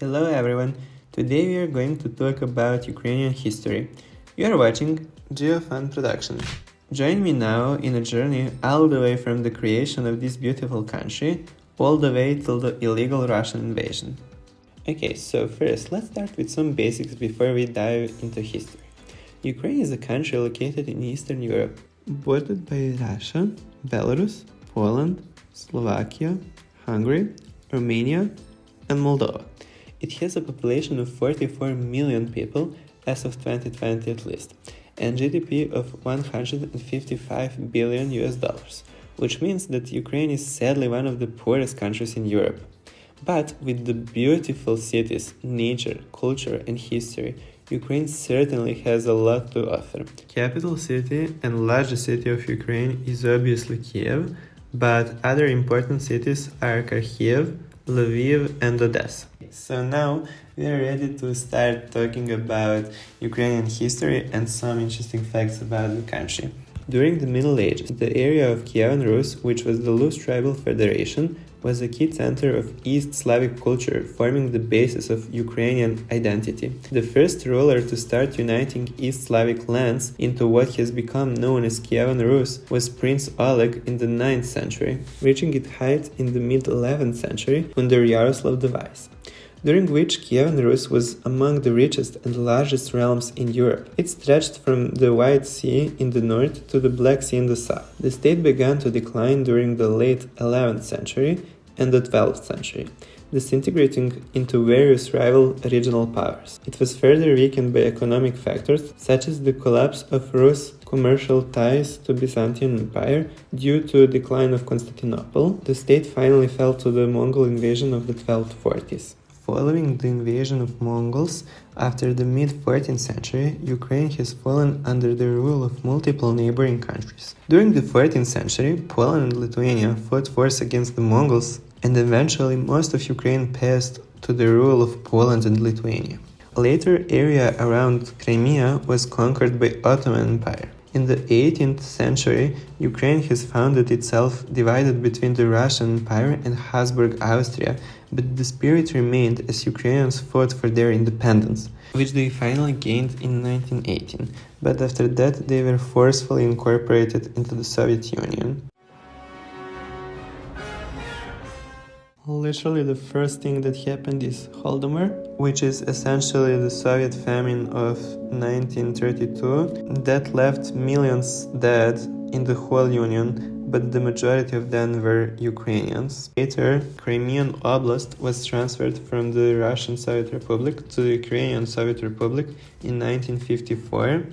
Hello everyone, today we are going to talk about Ukrainian history. You are watching GeoFun Production. Join me now in a journey all the way from the creation of this beautiful country, all the way till the illegal Russian invasion. Okay, so first let's start with some basics before we dive into history. Ukraine is a country located in Eastern Europe, bordered by Russia, Belarus, Poland, Slovakia, Hungary, Romania, and Moldova. It has a population of 44 million people as of 2020 at least, and GDP of $155 billion, which means that Ukraine is sadly one of the poorest countries in Europe. But with the beautiful cities, nature, culture, and history, Ukraine certainly has a lot to offer. Capital city and largest city of Ukraine is obviously Kiev, but other important cities are Kharkiv, Lviv, and Odessa. So now we are ready to start talking about Ukrainian history and some interesting facts about the country. During the Middle Ages, the area of Kievan Rus, which was the loose tribal federation, was a key center of East Slavic culture, forming the basis of Ukrainian identity. The first ruler to start uniting East Slavic lands into what has become known as Kievan Rus was Prince Oleg in the 9th century, reaching its height in the mid-11th century under Yaroslav the Wise, during which Kievan Rus was among the richest and largest realms in Europe. It stretched from the White Sea in the north to the Black Sea in the south. The state began to decline during the late 11th century and the 12th century, disintegrating into various rival regional powers. It was further weakened by economic factors such as the collapse of Rus' commercial ties to Byzantine Empire due to a decline of Constantinople. The state finally fell to the Mongol invasion of the 1240s. Following the invasion of Mongols after the mid-14th century, Ukraine has fallen under the rule of multiple neighboring countries. During the 14th century, Poland and Lithuania fought wars against the Mongols, and eventually most of Ukraine passed to the rule of Poland and Lithuania. Later, area around Crimea was conquered by Ottoman Empire. In the 18th century, Ukraine has found itself divided between the Russian Empire and Habsburg Austria, but the spirit remained as Ukrainians fought for their independence, which they finally gained in 1918, but after that they were forcefully incorporated into the Soviet Union. Literally the first thing that happened is Holodomor, which is essentially the Soviet famine of 1932 that left millions dead in the whole Union, but the majority of them were Ukrainians. Later, Crimean Oblast was transferred from the Russian Soviet Republic to the Ukrainian Soviet Republic in 1954.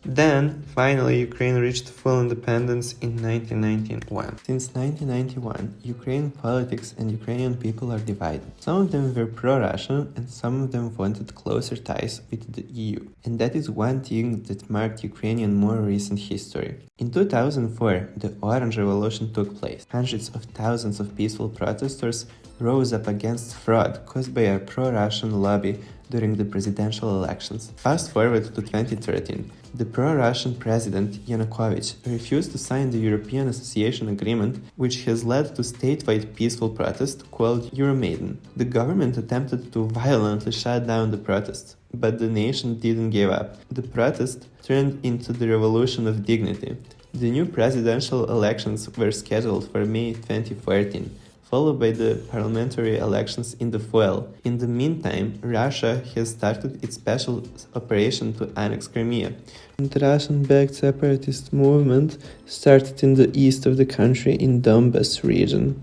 Then, finally, Ukraine reached full independence in 1991. Since 1991, Ukrainian politics and Ukrainian people are divided. Some of them were pro-Russian and some of them wanted closer ties with the EU. And that is one thing that marked Ukrainian more recent history. In 2004, the Orange Revolution took place. Hundreds of thousands of peaceful protesters rose up against fraud caused by a pro-Russian lobby during the presidential elections. Fast forward to 2013, the pro-Russian president Yanukovych refused to sign the European Association Agreement, which has led to statewide peaceful protest called Euromaidan. The government attempted to violently shut down the protests, but the nation didn't give up. The protest turned into the Revolution of Dignity. The new presidential elections were scheduled for May 2014. Followed by the parliamentary elections in the fall. In the meantime, Russia has started its special operation to annex Crimea. The Russian-backed separatist movement started in the east of the country in Donbas region.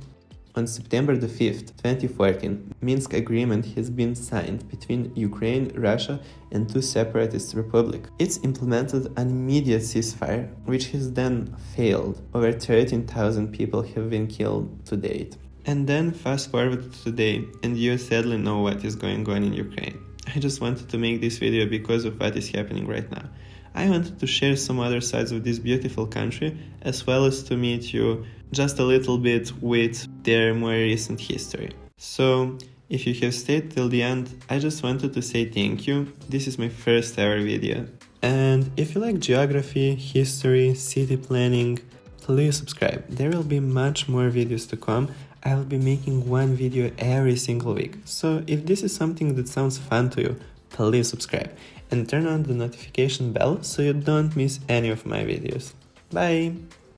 On September the 5th, 2014, Minsk Agreement has been signed between Ukraine, Russia, and two separatist republics. It's implemented an immediate ceasefire, which has then failed. Over 13,000 people have been killed to date. And then fast forward to today, and you sadly know what is going on in Ukraine. I just wanted to make this video because of what is happening right now. I wanted to share some other sides of this beautiful country, as well as to meet you just a little bit with their more recent history. So, if you have stayed till the end, I just wanted to say thank you. This is my first ever video. And if you like geography, history, city planning, please subscribe. There will be much more videos to come. I'll be making one video every single week. So if this is something that sounds fun to you, please subscribe and turn on the notification bell so you don't miss any of my videos. Bye!